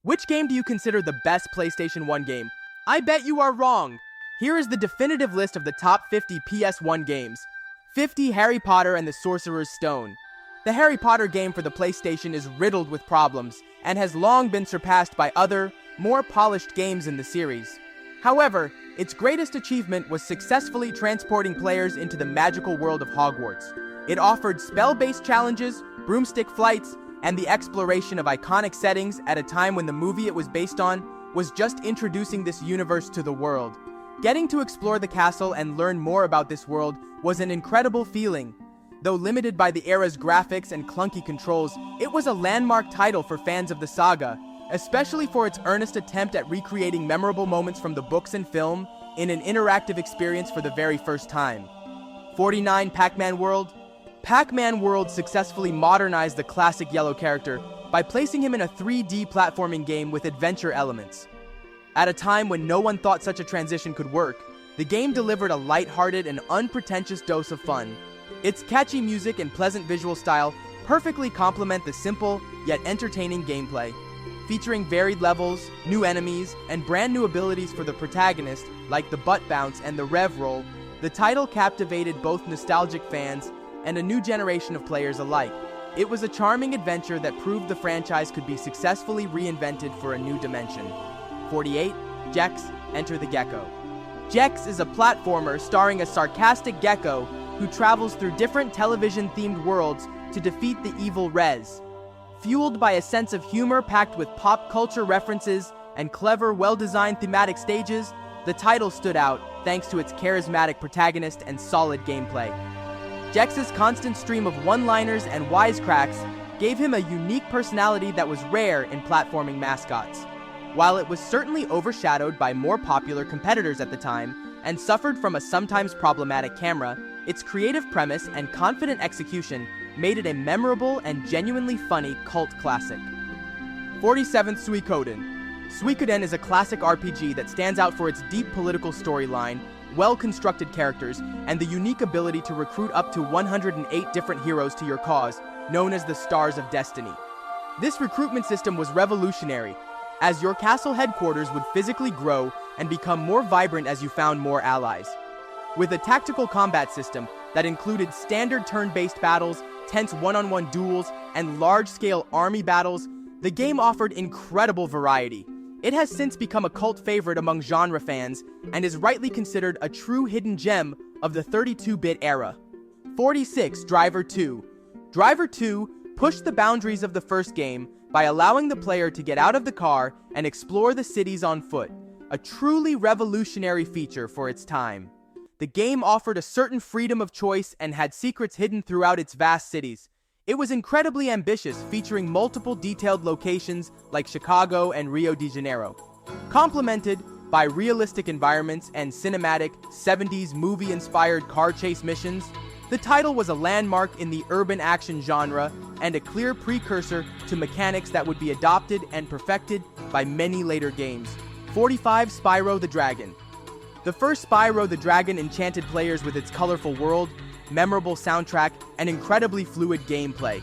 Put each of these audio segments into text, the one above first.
Which game do you consider the best PlayStation 1 game? I bet you are wrong! Here is the definitive list of the top 50 PS1 games. 50 Harry Potter and the Sorcerer's Stone. The Harry Potter game for the PlayStation is riddled with problems, and has long been surpassed by other, more polished games in the series. However, its greatest achievement was successfully transporting players into the magical world of Hogwarts. It offered spell-based challenges, broomstick flights, and the exploration of iconic settings at a time when the movie it was based on was just introducing this universe to the world. Getting to explore the castle and learn more about this world was an incredible feeling. Though limited by the era's graphics and clunky controls, it was a landmark title for fans of the saga, especially for its earnest attempt at recreating memorable moments from the books and film in an interactive experience for the very first time. 49 Pac-Man World. Pac-Man World successfully modernized the classic yellow character by placing him in a 3D platforming game with adventure elements. At a time when no one thought such a transition could work, the game delivered a lighthearted and unpretentious dose of fun. Its catchy music and pleasant visual style perfectly complement the simple yet entertaining gameplay. Featuring varied levels, new enemies, and brand new abilities for the protagonist, like the butt bounce and the rev roll, the title captivated both nostalgic fans and a new generation of players alike. It was a charming adventure that proved the franchise could be successfully reinvented for a new dimension. 48. Gex, Enter the Gecko. Gex is a platformer starring a sarcastic gecko who travels through different television-themed worlds to defeat the evil Rez. Fueled by a sense of humor packed with pop culture references and clever, well-designed thematic stages, the title stood out thanks to its charismatic protagonist and solid gameplay. Gex's constant stream of one-liners and wisecracks gave him a unique personality that was rare in platforming mascots. While it was certainly overshadowed by more popular competitors at the time, and suffered from a sometimes problematic camera, its creative premise and confident execution made it a memorable and genuinely funny cult classic. 47th Suikoden. Suikoden is a classic RPG that stands out for its deep political storyline, well-constructed characters, and the unique ability to recruit up to 108 different heroes to your cause, known as the Stars of Destiny. This recruitment system was revolutionary, as your castle headquarters would physically grow and become more vibrant as you found more allies. With a tactical combat system that included standard turn-based battles, tense one-on-one duels, and large-scale army battles, the game offered incredible variety. It has since become a cult favorite among genre fans, and is rightly considered a true hidden gem of the 32-bit era. 46. Driver 2. Driver 2 pushed the boundaries of the first game by allowing the player to get out of the car and explore the cities on foot, a truly revolutionary feature for its time. The game offered a certain freedom of choice and had secrets hidden throughout its vast cities. It was incredibly ambitious, featuring multiple detailed locations like Chicago and Rio de Janeiro. Complemented by realistic environments and cinematic 70s movie-inspired car chase missions, the title was a landmark in the urban action genre and a clear precursor to mechanics that would be adopted and perfected by many later games. 45. Spyro the Dragon. The first Spyro the Dragon enchanted players with its colorful world, memorable soundtrack, and incredibly fluid gameplay.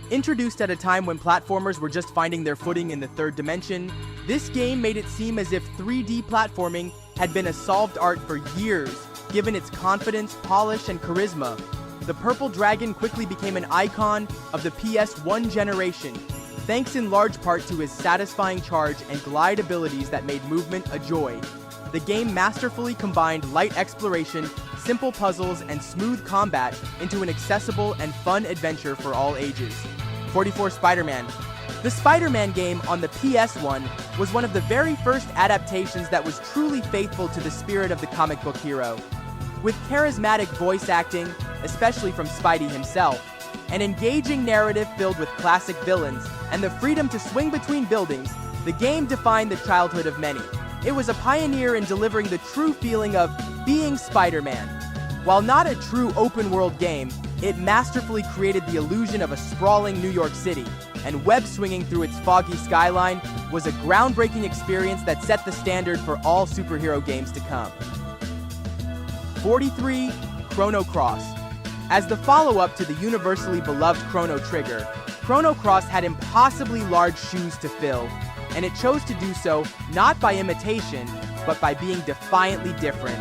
Introduced at a time when platformers were just finding their footing in the third dimension, this game made it seem as if 3D platforming had been a solved art for years, given its confidence, polish, and charisma. The Purple Dragon quickly became an icon of the PS1 generation, thanks in large part to his satisfying charge and glide abilities that made movement a joy. The game masterfully combined light exploration, simple puzzles, and smooth combat into an accessible and fun adventure for all ages. 44. Spider-Man. The Spider-Man game on the PS1 was one of the very first adaptations that was truly faithful to the spirit of the comic book hero. With charismatic voice acting, especially from Spidey himself, an engaging narrative filled with classic villains, and the freedom to swing between buildings, the game defined the childhood of many. It was a pioneer in delivering the true feeling of being Spider-Man. While not a true open-world game, it masterfully created the illusion of a sprawling New York City, and web-swinging through its foggy skyline was a groundbreaking experience that set the standard for all superhero games to come. 43. Chrono Cross. As the follow-up to the universally beloved Chrono Trigger, Chrono Cross had impossibly large shoes to fill, and it chose to do so not by imitation, but by being defiantly different.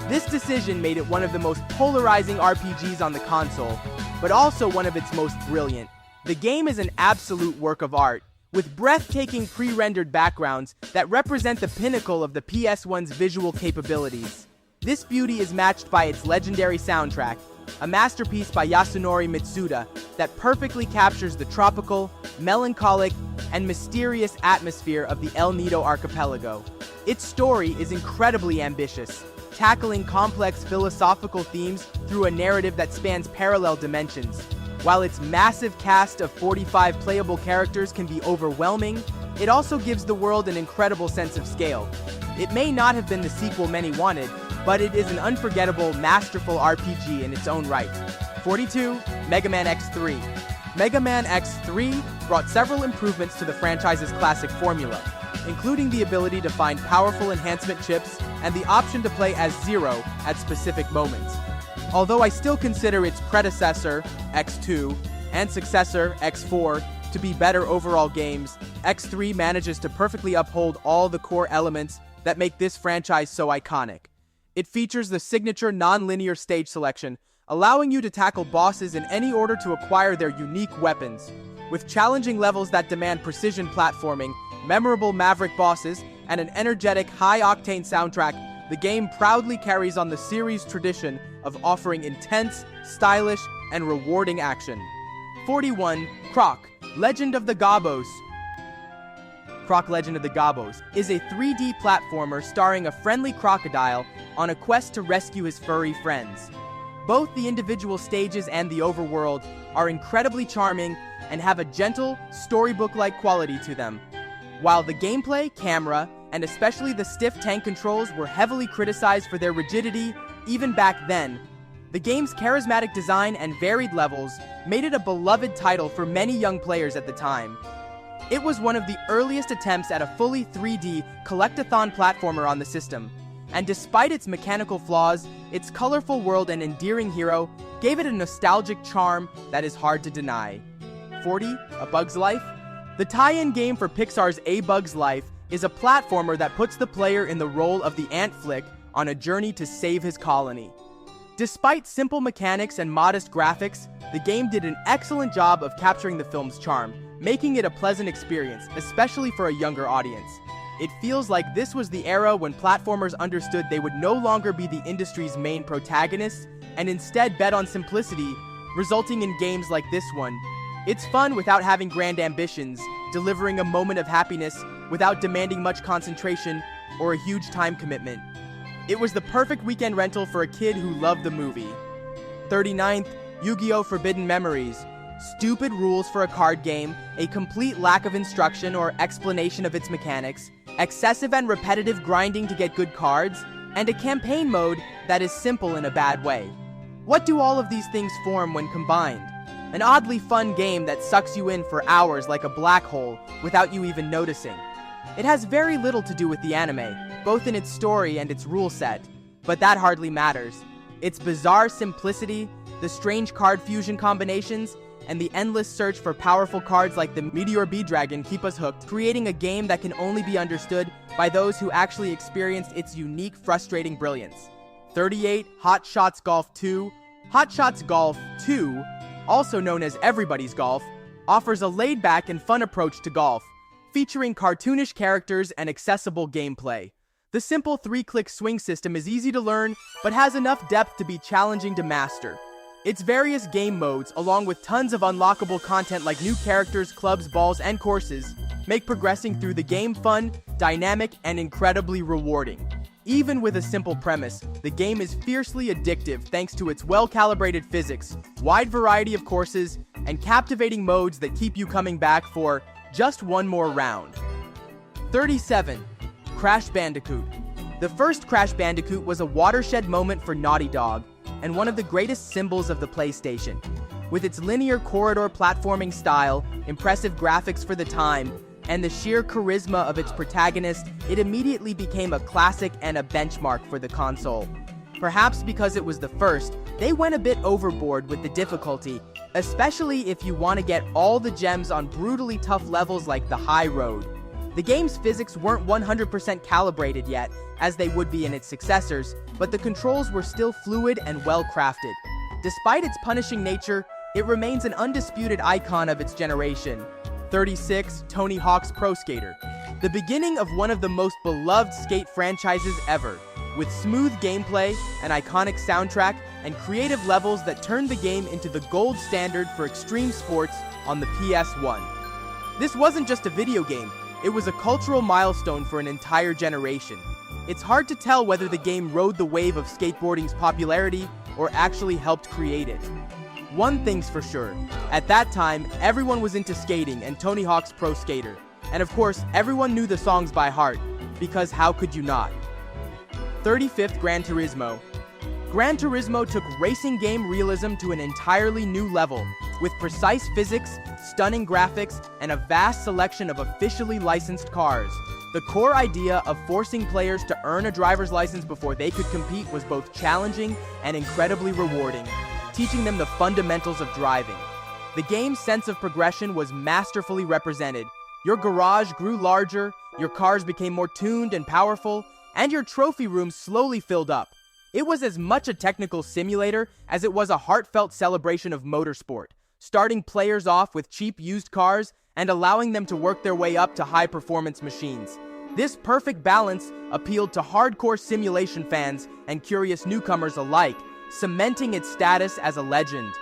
This decision made it one of the most polarizing RPGs on the console, but also one of its most brilliant. The game is an absolute work of art, with breathtaking pre-rendered backgrounds that represent the pinnacle of the PS1's visual capabilities. This beauty is matched by its legendary soundtrack, a masterpiece by Yasunori Mitsuda that perfectly captures the tropical, melancholic, and mysterious atmosphere of the El Nido archipelago. Its story is incredibly ambitious, tackling complex philosophical themes through a narrative that spans parallel dimensions. While its massive cast of 45 playable characters can be overwhelming, it also gives the world an incredible sense of scale. It may not have been the sequel many wanted, but it is an unforgettable, masterful RPG in its own right. 42. Mega Man X3. Mega Man X3 brought several improvements to the franchise's classic formula, including the ability to find powerful enhancement chips and the option to play as Zero at specific moments. Although I still consider its predecessor, X2, and successor, X4, to be better overall games, X3 manages to perfectly uphold all the core elements that make this franchise so iconic. It features the signature non-linear stage selection, allowing you to tackle bosses in any order to acquire their unique weapons. With challenging levels that demand precision platforming, memorable Maverick bosses, and an energetic, high-octane soundtrack, the game proudly carries on the series' tradition of offering intense, stylish, and rewarding action. 41. Croc, Legend of the Gobos. Croc Legend of the Gobos is a 3D platformer starring a friendly crocodile on a quest to rescue his furry friends. Both the individual stages and the overworld are incredibly charming and have a gentle, storybook-like quality to them. While the gameplay, camera, and especially the stiff tank controls were heavily criticized for their rigidity even back then, the game's charismatic design and varied levels made it a beloved title for many young players at the time. It was one of the earliest attempts at a fully 3D collectathon platformer on the system, and despite its mechanical flaws, its colorful world and endearing hero gave it a nostalgic charm that is hard to deny. 40. A Bug's Life. The tie-in game for Pixar's A Bug's Life is a platformer that puts the player in the role of the ant flick on a journey to save his colony. Despite simple mechanics and modest graphics, the game did an excellent job of capturing the film's charm, making it a pleasant experience, especially for a younger audience. It feels like this was the era when platformers understood they would no longer be the industry's main protagonists, and instead bet on simplicity, resulting in games like this one. It's fun without having grand ambitions, delivering a moment of happiness without demanding much concentration or a huge time commitment. It was the perfect weekend rental for a kid who loved the movie. 39th, Yu-Gi-Oh! Forbidden Memories. Stupid rules for a card game, a complete lack of instruction or explanation of its mechanics, excessive and repetitive grinding to get good cards, and a campaign mode that is simple in a bad way. What do all of these things form when combined? An oddly fun game that sucks you in for hours like a black hole without you even noticing. It has very little to do with the anime, both in its story and its rule set, but that hardly matters. Its bizarre simplicity, the strange card fusion combinations, and the endless search for powerful cards like the Meteor B-Dragon keep us hooked, creating a game that can only be understood by those who actually experienced its unique, frustrating brilliance. 38. Hot Shots Golf 2. Hot Shots Golf 2, also known as Everybody's Golf, offers a laid-back and fun approach to golf, featuring cartoonish characters and accessible gameplay. The simple 3-click swing system is easy to learn, but has enough depth to be challenging to master. Its various game modes, along with tons of unlockable content like new characters, clubs, balls, and courses, make progressing through the game fun, dynamic, and incredibly rewarding. Even with a simple premise, the game is fiercely addictive thanks to its well-calibrated physics, wide variety of courses, and captivating modes that keep you coming back for just one more round. 37. Crash Bandicoot. The first Crash Bandicoot was a watershed moment for Naughty Dog, and one of the greatest symbols of the PlayStation. With its linear corridor platforming style, impressive graphics for the time, and the sheer charisma of its protagonist, it immediately became a classic and a benchmark for the console. Perhaps because it was the first, they went a bit overboard with the difficulty, especially if you want to get all the gems on brutally tough levels like the High Road. The game's physics weren't 100% calibrated yet, as they would be in its successors, but the controls were still fluid and well-crafted. Despite its punishing nature, it remains an undisputed icon of its generation. 36. Tony Hawk's Pro Skater. The beginning of one of the most beloved skate franchises ever, with smooth gameplay, an iconic soundtrack, and creative levels that turned the game into the gold standard for extreme sports on the PS1. This wasn't just a video game, it was a cultural milestone for an entire generation. It's hard to tell whether the game rode the wave of skateboarding's popularity or actually helped create it. One thing's for sure, at that time, everyone was into skating and Tony Hawk's Pro Skater. And of course, everyone knew the songs by heart, because how could you not? 35th. Gran Turismo. Gran Turismo took racing game realism to an entirely new level, with precise physics, stunning graphics, and a vast selection of officially licensed cars. The core idea of forcing players to earn a driver's license before they could compete was both challenging and incredibly rewarding, teaching them the fundamentals of driving. The game's sense of progression was masterfully represented. Your garage grew larger, your cars became more tuned and powerful, and your trophy rooms slowly filled up. It was as much a technical simulator as it was a heartfelt celebration of motorsport, starting players off with cheap used cars and allowing them to work their way up to high-performance machines. This perfect balance appealed to hardcore simulation fans and curious newcomers alike, cementing its status as a legend.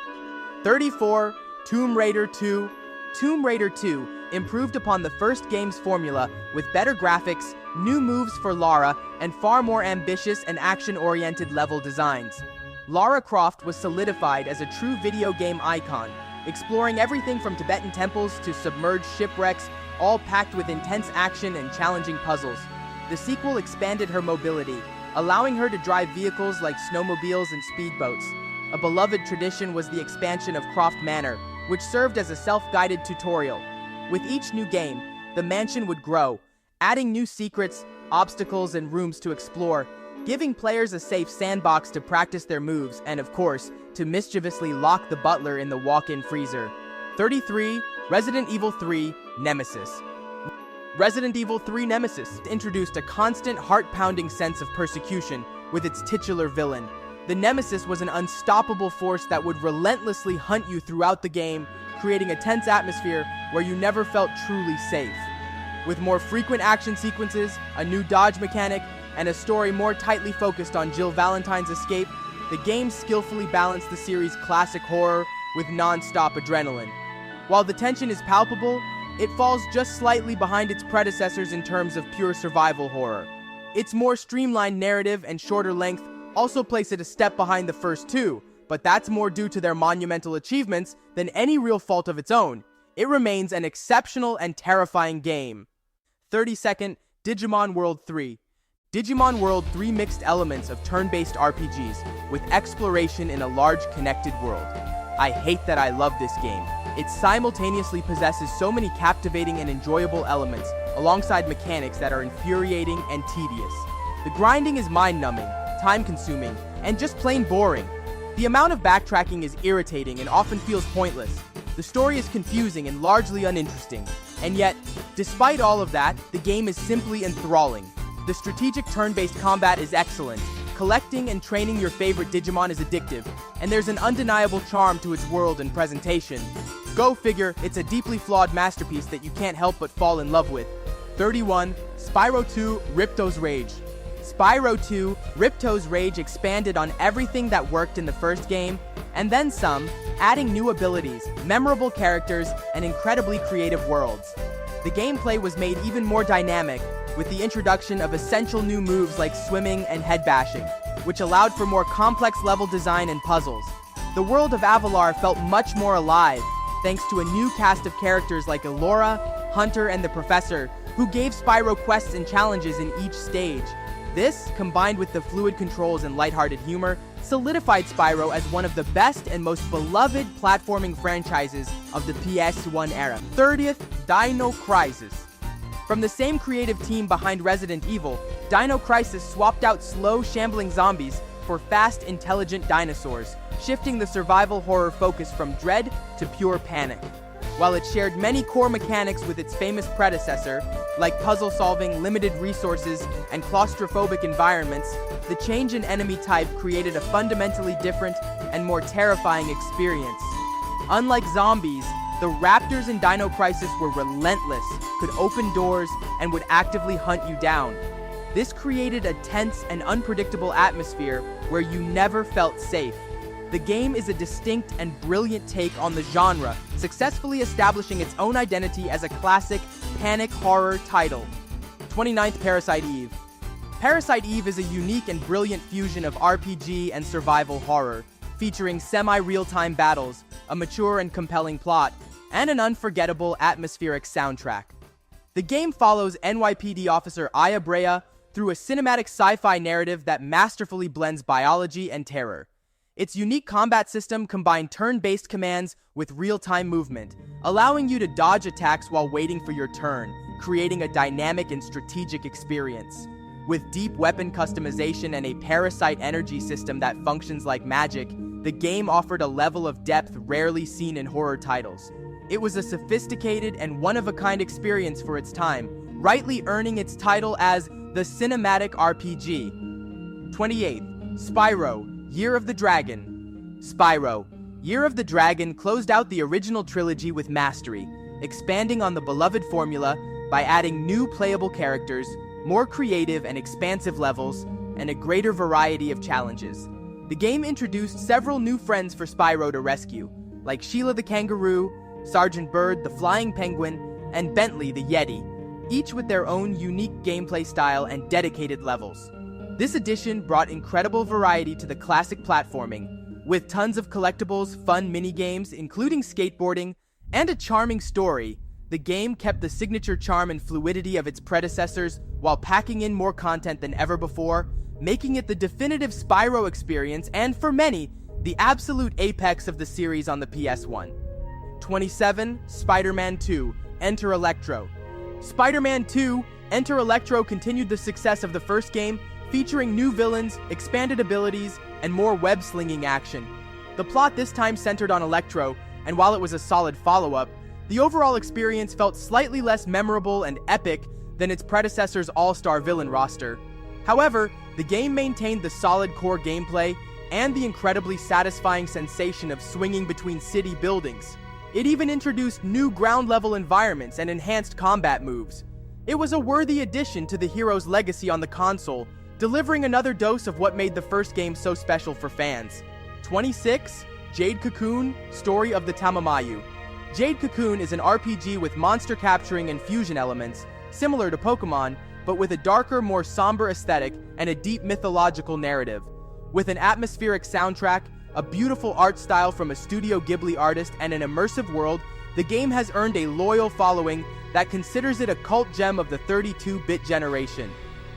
34. Tomb Raider 2. Tomb Raider 2 improved upon the first game's formula with better graphics, new moves for Lara, and far more ambitious and action-oriented level designs. Lara Croft was solidified as a true video game icon, exploring everything from Tibetan temples to submerged shipwrecks, all packed with intense action and challenging puzzles. The sequel expanded her mobility, allowing her to drive vehicles like snowmobiles and speedboats. A beloved tradition was the expansion of Croft Manor, which served as a self-guided tutorial. With each new game, the mansion would grow, adding new secrets, obstacles, and rooms to explore, giving players a safe sandbox to practice their moves and, of course, to mischievously lock the butler in the walk-in freezer. 33. Resident Evil 3 Nemesis. Resident Evil 3 Nemesis introduced a constant, heart-pounding sense of persecution with its titular villain. The Nemesis was an unstoppable force that would relentlessly hunt you throughout the game, creating a tense atmosphere where you never felt truly safe. With more frequent action sequences, a new dodge mechanic, and a story more tightly focused on Jill Valentine's escape, the game skillfully balanced the series' classic horror with non-stop adrenaline. While the tension is palpable, it falls just slightly behind its predecessors in terms of pure survival horror. Its more streamlined narrative and shorter length also place it a step behind the first two, but that's more due to their monumental achievements than any real fault of its own. It remains an exceptional and terrifying game. 32nd. Digimon World 3. Digimon World 3 mixed elements of turn-based RPGs with exploration in a large connected world. I hate that I love this game. It simultaneously possesses so many captivating and enjoyable elements, alongside mechanics that are infuriating and tedious. The grinding is mind-numbing, time-consuming, and just plain boring. The amount of backtracking is irritating and often feels pointless. The story is confusing and largely uninteresting. And yet, despite all of that, the game is simply enthralling. The strategic turn-based combat is excellent. Collecting and training your favorite Digimon is addictive, and there's an undeniable charm to its world and presentation. Go figure, it's a deeply flawed masterpiece that you can't help but fall in love with. 31. Spyro 2 Ripto's Rage. Spyro 2 Ripto's Rage expanded on everything that worked in the first game, and then some, adding new abilities, memorable characters, and incredibly creative worlds. The gameplay was made even more dynamic, with the introduction of essential new moves like swimming and head bashing, which allowed for more complex level design and puzzles. The world of Avalar felt much more alive, thanks to a new cast of characters like Elora, Hunter, and the Professor, who gave Spyro quests and challenges in each stage. This, combined with the fluid controls and lighthearted humor, solidified Spyro as one of the best and most beloved platforming franchises of the PS1 era. 30th. Dino Crisis. From the same creative team behind Resident Evil, Dino Crisis swapped out slow, shambling zombies for fast, intelligent dinosaurs, shifting the survival horror focus from dread to pure panic. While it shared many core mechanics with its famous predecessor, like puzzle solving, limited resources, and claustrophobic environments, the change in enemy type created a fundamentally different and more terrifying experience. Unlike zombies, the raptors in Dino Crisis were relentless, could open doors, and would actively hunt you down. This created a tense and unpredictable atmosphere where you never felt safe. The game is a distinct and brilliant take on the genre, successfully establishing its own identity as a classic panic horror title. 29th Parasite Eve. Parasite Eve is a unique and brilliant fusion of RPG and survival horror, featuring semi-real-time battles, a mature and compelling plot, and an unforgettable atmospheric soundtrack. The game follows NYPD officer Aya Brea through a cinematic sci-fi narrative that masterfully blends biology and terror. Its unique combat system combined turn-based commands with real-time movement, allowing you to dodge attacks while waiting for your turn, creating a dynamic and strategic experience. With deep weapon customization and a parasite energy system that functions like magic, the game offered a level of depth rarely seen in horror titles. It was a sophisticated and one-of-a-kind experience for its time, rightly earning its title as the Cinematic RPG. 28th, Spyro, Year of the Dragon. Spyro, Year of the Dragon closed out the original trilogy with mastery, expanding on the beloved formula by adding new playable characters, more creative and expansive levels, and a greater variety of challenges. The game introduced several new friends for Spyro to rescue, like Sheila the Kangaroo, Sergeant Bird the Flying Penguin, and Bentley the Yeti, each with their own unique gameplay style and dedicated levels. This edition brought incredible variety to the classic platforming, with tons of collectibles, fun minigames, including skateboarding, and a charming story. The game kept the signature charm and fluidity of its predecessors while packing in more content than ever before, making it the definitive Spyro experience and, for many, the absolute apex of the series on the PS1. 27. Spider-Man 2, Enter Electro. Spider-Man 2, Enter Electro continued the success of the first game, featuring new villains, expanded abilities, and more web-slinging action. The plot this time centered on Electro, and while it was a solid follow-up, the overall experience felt slightly less memorable and epic than its predecessor's all-star villain roster. However, the game maintained the solid core gameplay and the incredibly satisfying sensation of swinging between city buildings. It even introduced new ground-level environments and enhanced combat moves. It was a worthy addition to the hero's legacy on the console, delivering another dose of what made the first game so special for fans. 26. Jade Cocoon, Story of the Tamamayu. Jade Cocoon is an RPG with monster capturing and fusion elements, similar to Pokemon, but with a darker, more somber aesthetic and a deep mythological narrative. With an atmospheric soundtrack, a beautiful art style from a Studio Ghibli artist, and an immersive world, the game has earned a loyal following that considers it a cult gem of the 32-bit generation.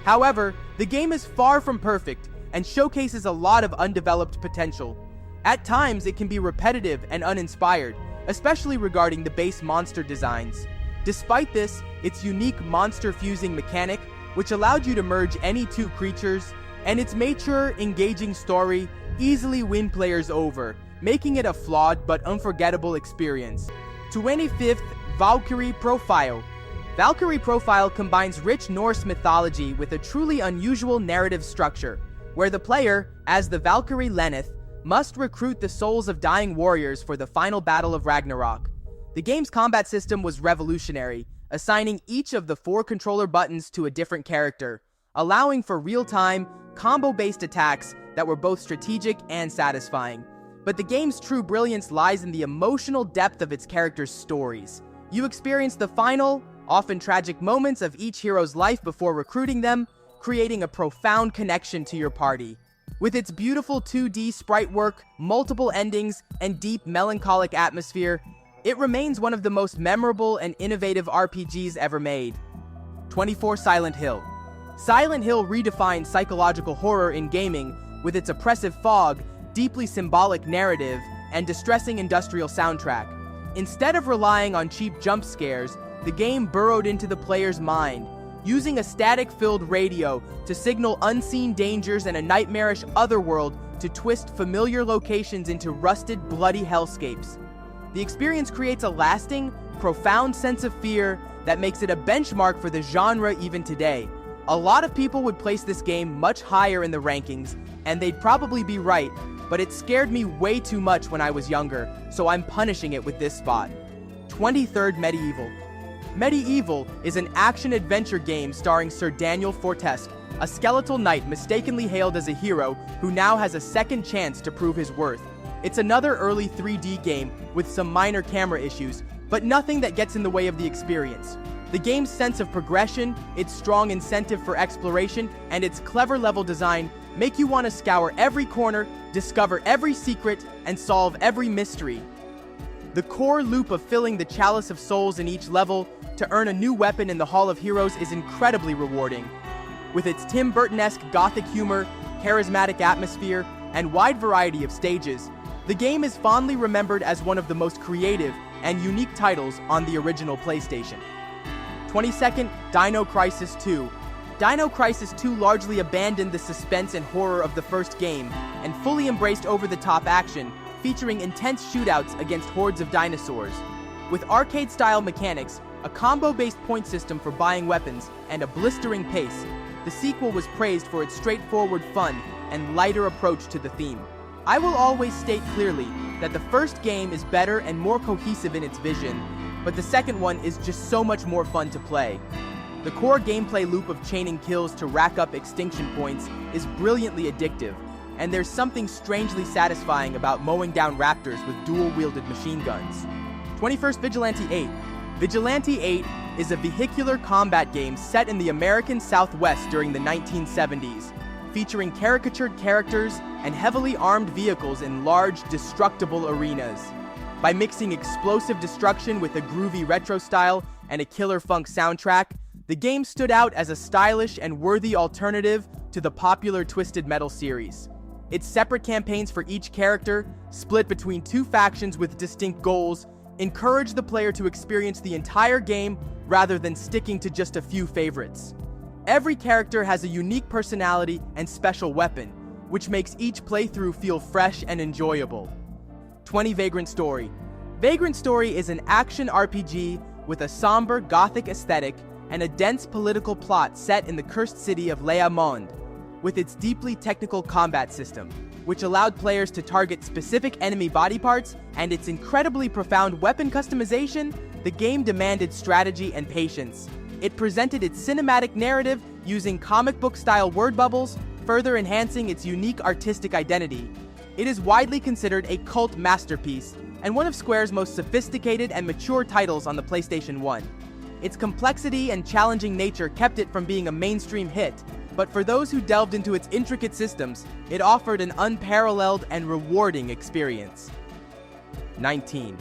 However, the game is far from perfect and showcases a lot of undeveloped potential. At times, it can be repetitive and uninspired, especially regarding the base monster designs. Despite this, its unique monster-fusing mechanic, which allowed you to merge any two creatures, and its mature, engaging story easily win players over, making it a flawed but unforgettable experience. 25th, Valkyrie Profile. Valkyrie Profile combines rich Norse mythology with a truly unusual narrative structure, where the player, as the Valkyrie Lenneth, must recruit the souls of dying warriors for the final battle of Ragnarok. The game's combat system was revolutionary, assigning each of the 4 controller buttons to a different character, allowing for real-time, combo-based attacks that were both strategic and satisfying. But the game's true brilliance lies in the emotional depth of its characters' stories. You experience the final, often tragic moments of each hero's life before recruiting them, creating a profound connection to your party. With its beautiful 2D sprite work, multiple endings, and deep melancholic atmosphere, it remains one of the most memorable and innovative RPGs ever made. 24. Silent Hill. Silent Hill redefined psychological horror in gaming with its oppressive fog, deeply symbolic narrative, and distressing industrial soundtrack. Instead of relying on cheap jump scares, the game burrowed into the player's mind, using a static-filled radio to signal unseen dangers and a nightmarish otherworld to twist familiar locations into rusted, bloody hellscapes. The experience creates a lasting, profound sense of fear that makes it a benchmark for the genre even today. A lot of people would place this game much higher in the rankings, and they'd probably be right, but it scared me way too much when I was younger, so I'm punishing it with this spot. 23rd Medieval. Medieval is an action-adventure game starring Sir Daniel Fortesque, a skeletal knight mistakenly hailed as a hero who now has a second chance to prove his worth. It's another early 3D game with some minor camera issues, but nothing that gets in the way of the experience. The game's sense of progression, its strong incentive for exploration, and its clever level design make you want to scour every corner, discover every secret, and solve every mystery. The core loop of filling the Chalice of Souls in each level to earn a new weapon in the Hall of Heroes is incredibly rewarding. With its Tim Burton-esque gothic humor, charismatic atmosphere, and wide variety of stages, the game is fondly remembered as one of the most creative and unique titles on the original PlayStation. 22nd, Dino Crisis 2. Dino Crisis 2 largely abandoned the suspense and horror of the first game and fully embraced over-the-top action, featuring intense shootouts against hordes of dinosaurs. With arcade-style mechanics, a combo-based point system for buying weapons, and a blistering pace, the sequel was praised for its straightforward fun and lighter approach to the theme. I will always state clearly that the first game is better and more cohesive in its vision, but the second one is just so much more fun to play. The core gameplay loop of chaining kills to rack up extinction points is brilliantly addictive, and there's something strangely satisfying about mowing down raptors with dual-wielded machine guns. 21st Vigilante 8. Vigilante 8 is a vehicular combat game set in the American Southwest during the 1970s, featuring caricatured characters and heavily armed vehicles in large, destructible arenas. By mixing explosive destruction with a groovy retro style and a killer funk soundtrack, the game stood out as a stylish and worthy alternative to the popular Twisted Metal series. Its separate campaigns for each character, split between two factions with distinct goals, encourage the player to experience the entire game rather than sticking to just a few favorites. Every character has a unique personality and special weapon, which makes each playthrough feel fresh and enjoyable. 20 Vagrant Story. Vagrant Story is an action RPG with a somber gothic aesthetic and a dense political plot set in the cursed city of Le Monde. With its deeply technical combat system, which allowed players to target specific enemy body parts, and its incredibly profound weapon customization, the game demanded strategy and patience. It presented its cinematic narrative using comic book-style word bubbles, further enhancing its unique artistic identity. It is widely considered a cult masterpiece, and one of Square's most sophisticated and mature titles on the PlayStation 1. Its complexity and challenging nature kept it from being a mainstream hit, but for those who delved into its intricate systems, it offered an unparalleled and rewarding experience. 19.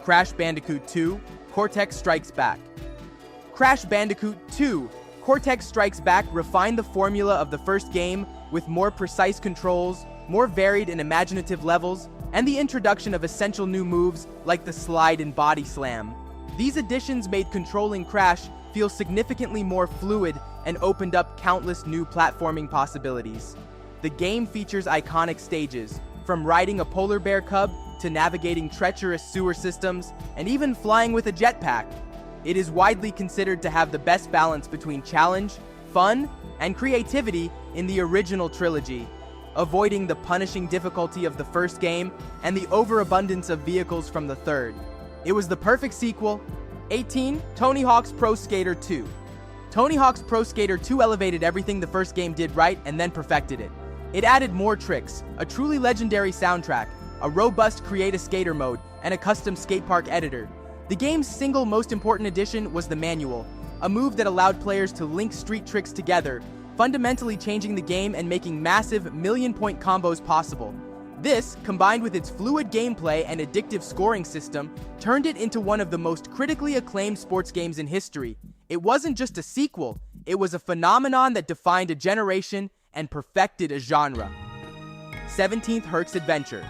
Crash Bandicoot 2: Cortex Strikes Back. Crash Bandicoot 2: Cortex Strikes Back refined the formula of the first game with more precise controls, more varied and imaginative levels, and the introduction of essential new moves like the slide and body slam. These additions made controlling Crash feel significantly more fluid and opened up countless new platforming possibilities. The game features iconic stages, from riding a polar bear cub to navigating treacherous sewer systems, and even flying with a jetpack. It is widely considered to have the best balance between challenge, fun, and creativity in the original trilogy, avoiding the punishing difficulty of the first game and the overabundance of vehicles from the third. It was the perfect sequel. 18. Tony Hawk's Pro Skater 2. Tony Hawk's Pro Skater 2 elevated everything the first game did right and then perfected it. It added more tricks, a truly legendary soundtrack, a robust Create-a-Skater mode, and a custom skatepark editor. The game's single most important addition was the manual, a move that allowed players to link street tricks together, fundamentally changing the game and making massive million-point combos possible. This, combined with its fluid gameplay and addictive scoring system, turned it into one of the most critically acclaimed sports games in history. It wasn't just a sequel, it was a phenomenon that defined a generation and perfected a genre. 17th Herc's Adventure.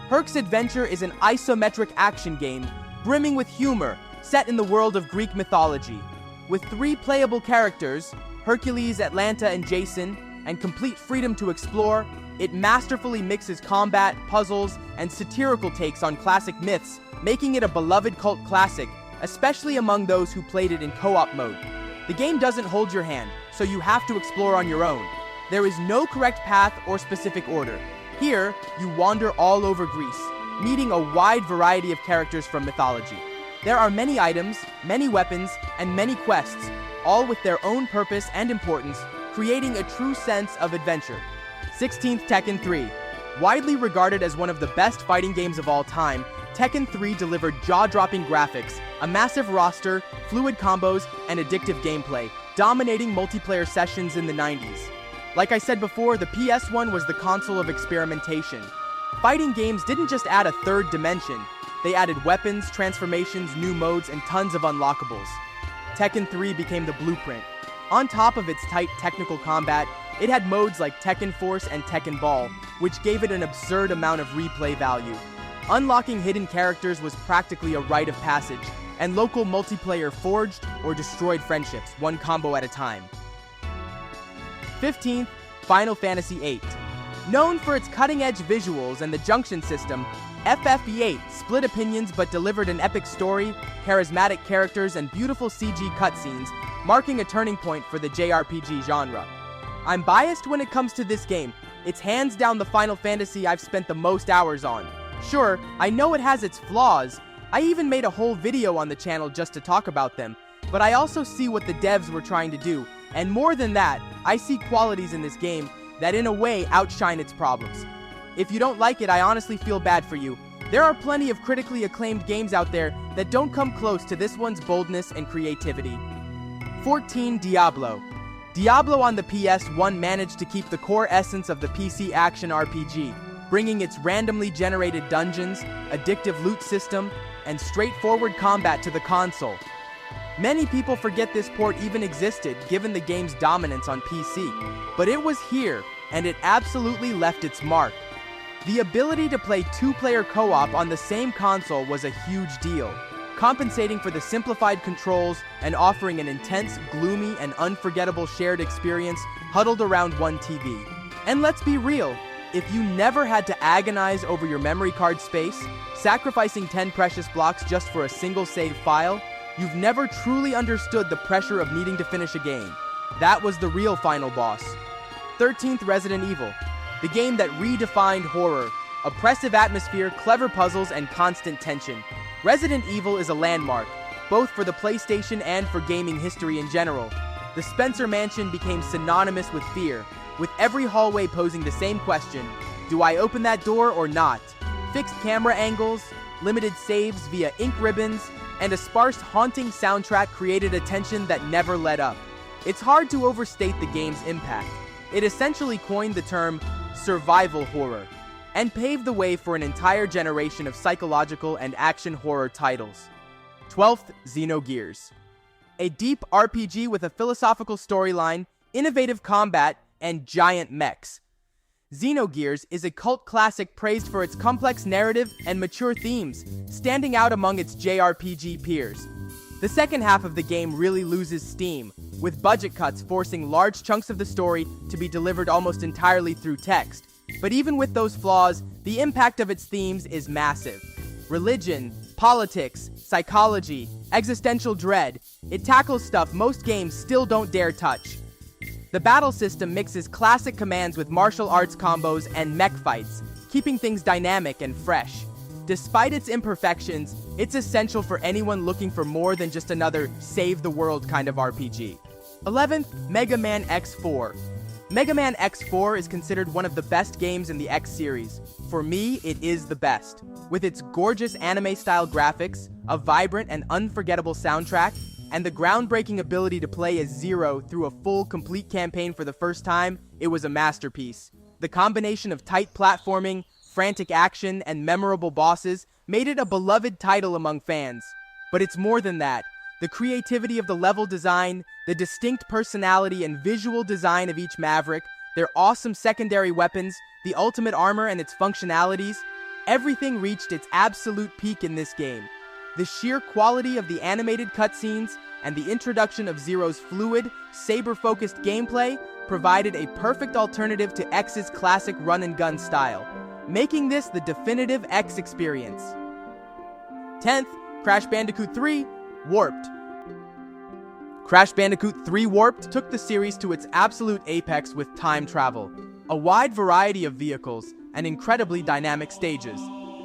Herc's Adventure is an isometric action game brimming with humor, set in the world of Greek mythology. With 3 playable characters, Hercules, Atlanta, and Jason, and complete freedom to explore, It masterfully mixes combat, puzzles, and satirical takes on classic myths, making it a beloved cult classic, especially among those who played it in co-op mode. The game doesn't hold your hand, so you have to explore on your own. There is no correct path or specific order. Here, you wander all over Greece, meeting a wide variety of characters from mythology. There are many items, many weapons, and many quests, all with their own purpose and importance, creating a true sense of adventure. 16th Tekken 3. Widely regarded as one of the best fighting games of all time, Tekken 3 delivered jaw-dropping graphics, a massive roster, fluid combos, and addictive gameplay, dominating multiplayer sessions in the 90s. Like I said before, the PS1 was the console of experimentation. Fighting games didn't just add a third dimension, they added weapons, transformations, new modes, and tons of unlockables. Tekken 3 became the blueprint. On top of its tight technical combat, it had modes like Tekken Force and Tekken Ball, which gave it an absurd amount of replay value. Unlocking hidden characters was practically a rite of passage, and local multiplayer forged or destroyed friendships, one combo at a time. 15th, Final Fantasy VIII. Known for its cutting-edge visuals and the junction system, FF8 split opinions but delivered an epic story, charismatic characters, and beautiful CG cutscenes, marking a turning point for the JRPG genre. I'm biased when it comes to this game. It's hands down the Final Fantasy I've spent the most hours on. Sure, I know it has its flaws. I even made a whole video on the channel just to talk about them, but I also see what the devs were trying to do, and more than that, I see qualities in this game that in a way outshine its problems. If you don't like it, I honestly feel bad for you. There are plenty of critically acclaimed games out there that don't come close to this one's boldness and creativity. 14. Diablo. Diablo on the PS1 managed to keep the core essence of the PC action RPG, bringing its randomly generated dungeons, addictive loot system, and straightforward combat to the console. Many people forget this port even existed given the game's dominance on PC, but it was here, and it absolutely left its mark. The ability to play two-player co-op on the same console was a huge deal, compensating for the simplified controls and offering an intense, gloomy, and unforgettable shared experience huddled around one TV. And let's be real, if you never had to agonize over your memory card space, sacrificing 10 precious blocks just for a single save file, you've never truly understood the pressure of needing to finish a game. That was the real final boss. 13th, Resident Evil. The game that redefined horror. Oppressive atmosphere, clever puzzles, and constant tension. Resident Evil is a landmark, both for the PlayStation and for gaming history in general. The Spencer Mansion became synonymous with fear, with every hallway posing the same question: do I open that door or not? Fixed camera angles, limited saves via ink ribbons, and a sparse, haunting soundtrack created a tension that never let up. It's hard to overstate the game's impact. It essentially coined the term survival horror, and paved the way for an entire generation of psychological and action horror titles. 12th, Xenogears. A deep RPG with a philosophical storyline, innovative combat, and giant mechs. Xenogears is a cult classic praised for its complex narrative and mature themes, standing out among its JRPG peers. The second half of the game really loses steam, with budget cuts forcing large chunks of the story to be delivered almost entirely through text. But even with those flaws, the impact of its themes is massive. Religion, politics, psychology, existential dread. It tackles stuff most games still don't dare touch. The battle system mixes classic commands with martial arts combos and mech fights, keeping things dynamic and fresh. Despite its imperfections, it's essential for anyone looking for more than just another save-the-world kind of RPG. 11th, Mega Man X4. Mega Man X4 is considered one of the best games in the X series. For me, it is the best. With its gorgeous anime-style graphics, a vibrant and unforgettable soundtrack, and the groundbreaking ability to play as Zero through a full, complete campaign for the first time, it was a masterpiece. The combination of tight platforming, frantic action, and memorable bosses made it a beloved title among fans. But it's more than that. The creativity of the level design, the distinct personality and visual design of each Maverick, their awesome secondary weapons, the ultimate armor and its functionalities, everything reached its absolute peak in this game. The sheer quality of the animated cutscenes and the introduction of Zero's fluid, saber-focused gameplay provided a perfect alternative to X's classic run-and-gun style, making this the definitive X experience. 10th, Crash Bandicoot 3 Warped. Crash Bandicoot 3 Warped took the series to its absolute apex with time travel, a wide variety of vehicles, and incredibly dynamic stages.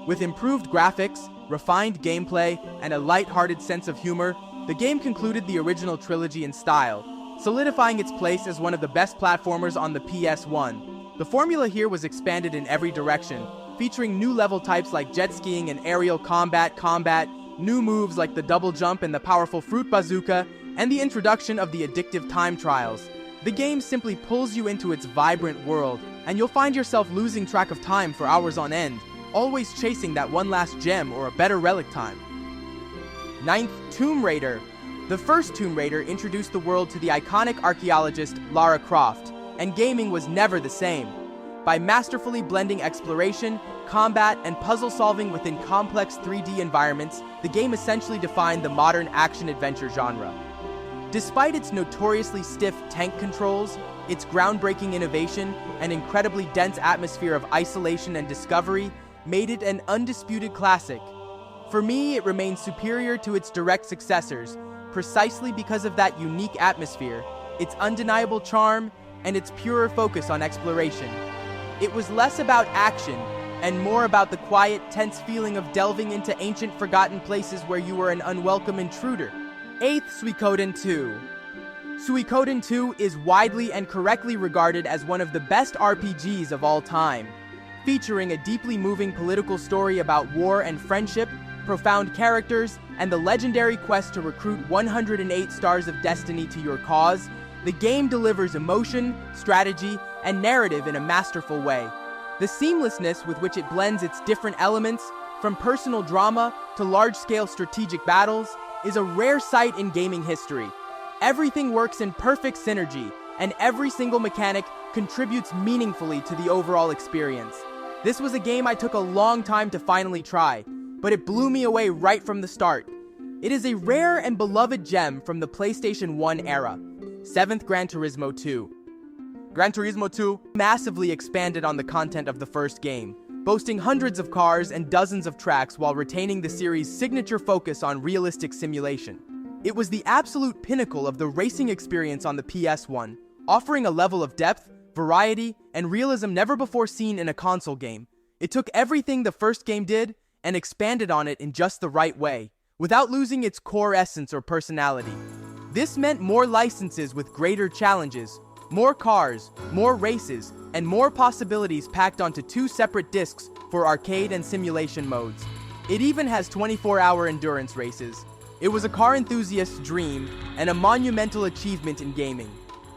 With improved graphics, refined gameplay, and a light-hearted sense of humor, the game concluded the original trilogy in style, solidifying its place as one of the best platformers on the PS1. The formula here was expanded in every direction, featuring new level types like jet skiing and aerial combat, new moves like the double jump and the powerful fruit bazooka, and the introduction of the addictive time trials. The game simply pulls you into its vibrant world, and you'll find yourself losing track of time for hours on end, always chasing that one last gem or a better relic time. 9th, Tomb Raider. The first Tomb Raider introduced the world to the iconic archaeologist Lara Croft, and gaming was never the same. By masterfully blending exploration, combat, and puzzle solving within complex 3D environments, the game essentially defined the modern action-adventure genre. Despite its notoriously stiff tank controls, its groundbreaking innovation, and incredibly dense atmosphere of isolation and discovery made it an undisputed classic. For me, it remains superior to its direct successors, precisely because of that unique atmosphere, its undeniable charm, and its purer focus on exploration. It was less about action, and more about the quiet, tense feeling of delving into ancient, forgotten places where you were an unwelcome intruder. 8th, Suikoden 2. Suikoden 2 is widely and correctly regarded as one of the best RPGs of all time. Featuring a deeply moving political story about war and friendship, profound characters, and the legendary quest to recruit 108 Stars of Destiny to your cause, the game delivers emotion, strategy, and narrative in a masterful way. The seamlessness with which it blends its different elements, from personal drama to large-scale strategic battles, is a rare sight in gaming history. Everything works in perfect synergy, and every single mechanic contributes meaningfully to the overall experience. This was a game I took a long time to finally try, but it blew me away right from the start. It is a rare and beloved gem from the PlayStation 1 era. 7th, Gran Turismo 2. Gran Turismo 2 massively expanded on the content of the first game, boasting hundreds of cars and dozens of tracks while retaining the series' signature focus on realistic simulation. It was the absolute pinnacle of the racing experience on the PS1, offering a level of depth, variety, and realism never before seen in a console game. It took everything the first game did and expanded on it in just the right way, without losing its core essence or personality. This meant more licenses with greater challenges, more cars, more races, and more possibilities packed onto 2 separate discs for arcade and simulation modes. It even has 24-hour endurance races. It was a car enthusiast's dream and a monumental achievement in gaming.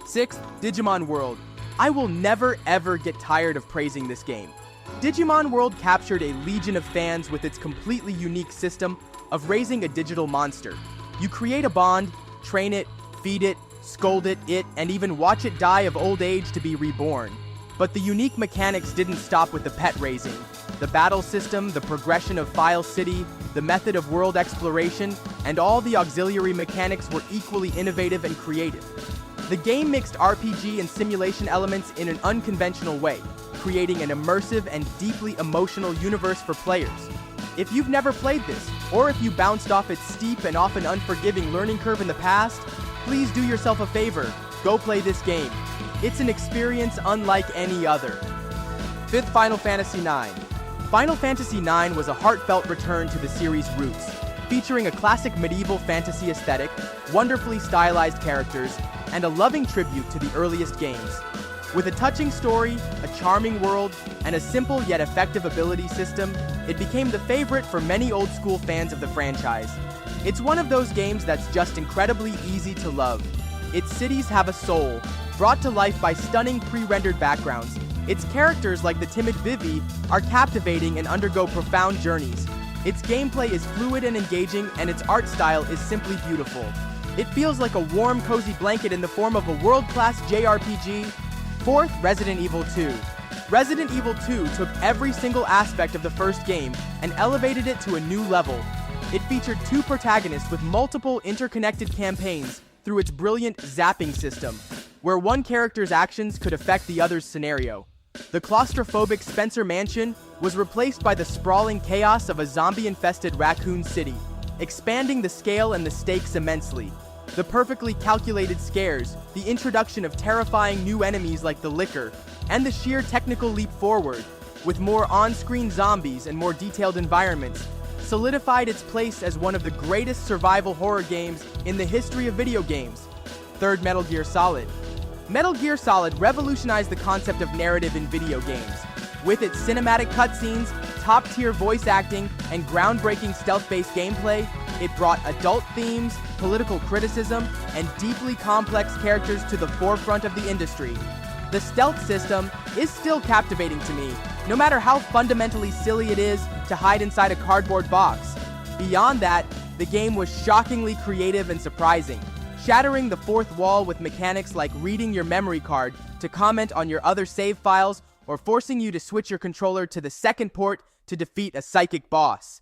6th, Digimon World. I will never ever get tired of praising this game. Digimon World captured a legion of fans with its completely unique system of raising a digital monster. You create a bond, train it, feed it, scold it, and even watch it die of old age to be reborn. But the unique mechanics didn't stop with the pet raising. The battle system, the progression of File City, the method of world exploration, and all the auxiliary mechanics were equally innovative and creative. The game mixed RPG and simulation elements in an unconventional way, creating an immersive and deeply emotional universe for players. If you've never played this, or if you bounced off its steep and often unforgiving learning curve in the past, please do yourself a favor, go play this game. It's an experience unlike any other. 5th, Final Fantasy IX. Final Fantasy IX was a heartfelt return to the series' roots, featuring a classic medieval fantasy aesthetic, wonderfully stylized characters, and a loving tribute to the earliest games. With a touching story, a charming world, and a simple yet effective ability system, it became the favorite for many old-school fans of the franchise. It's one of those games that's just incredibly easy to love. Its cities have a soul, brought to life by stunning pre-rendered backgrounds. Its characters, like the timid Vivi, are captivating and undergo profound journeys. Its gameplay is fluid and engaging, and its art style is simply beautiful. It feels like a warm, cozy blanket in the form of a world-class JRPG. 4th, Resident Evil 2. Resident Evil 2 took every single aspect of the first game and elevated it to a new level. It featured two protagonists with multiple interconnected campaigns through its brilliant zapping system, where one character's actions could affect the other's scenario. The claustrophobic Spencer Mansion was replaced by the sprawling chaos of a zombie-infested raccoon city, expanding the scale and the stakes immensely. The perfectly calculated scares, the introduction of terrifying new enemies like the Licker, and the sheer technical leap forward, with more on-screen zombies and more detailed environments, solidified its place as one of the greatest survival horror games in the history of video games. Third, Metal Gear Solid. Metal Gear Solid revolutionized the concept of narrative in video games. With its cinematic cutscenes, top-tier voice acting, and groundbreaking stealth-based gameplay, it brought adult themes, political criticism, and deeply complex characters to the forefront of the industry. The stealth system is still captivating to me, no matter how fundamentally silly it is to hide inside a cardboard box. Beyond that, the game was shockingly creative and surprising, shattering the fourth wall with mechanics like reading your memory card to comment on your other save files or forcing you to switch your controller to the second port to defeat a psychic boss.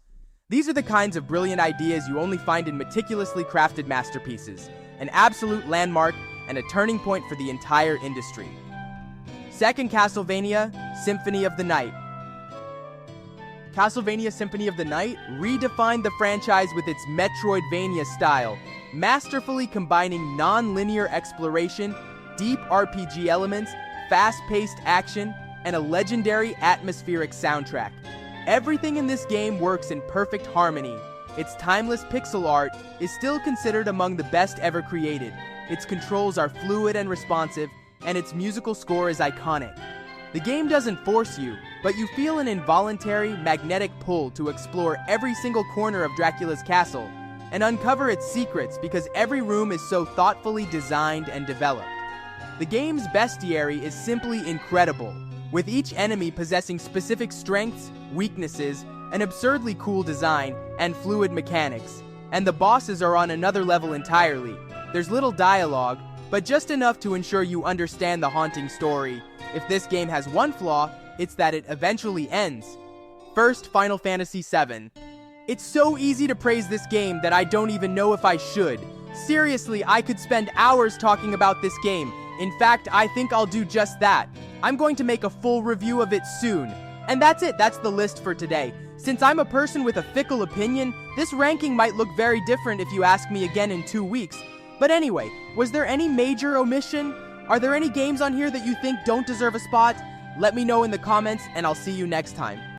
These are the kinds of brilliant ideas you only find in meticulously crafted masterpieces, an absolute landmark and a turning point for the entire industry. Second, Castlevania Symphony of the Night. Castlevania Symphony of the Night redefined the franchise with its Metroidvania style, masterfully combining non-linear exploration, deep RPG elements, fast-paced action, and a legendary atmospheric soundtrack. Everything in this game works in perfect harmony. Its timeless pixel art is still considered among the best ever created. Its controls are fluid and responsive, and its musical score is iconic. The game doesn't force you, but you feel an involuntary, magnetic pull to explore every single corner of Dracula's castle and uncover its secrets because every room is so thoughtfully designed and developed. The game's bestiary is simply incredible, with each enemy possessing specific strengths, weaknesses, an absurdly cool design, and fluid mechanics. And the bosses are on another level entirely. There's little dialogue, but just enough to ensure you understand the haunting story. If this game has one flaw, it's that it eventually ends. First, Final Fantasy VII. It's so easy to praise this game that I don't even know if I should. Seriously, I could spend hours talking about this game. In fact, I think I'll do just that. I'm going to make a full review of it soon. And that's it, that's the list for today. Since I'm a person with a fickle opinion, this ranking might look very different if you ask me again in 2 weeks. But anyway, was there any major omission? Are there any games on here that you think don't deserve a spot? Let me know in the comments, and I'll see you next time.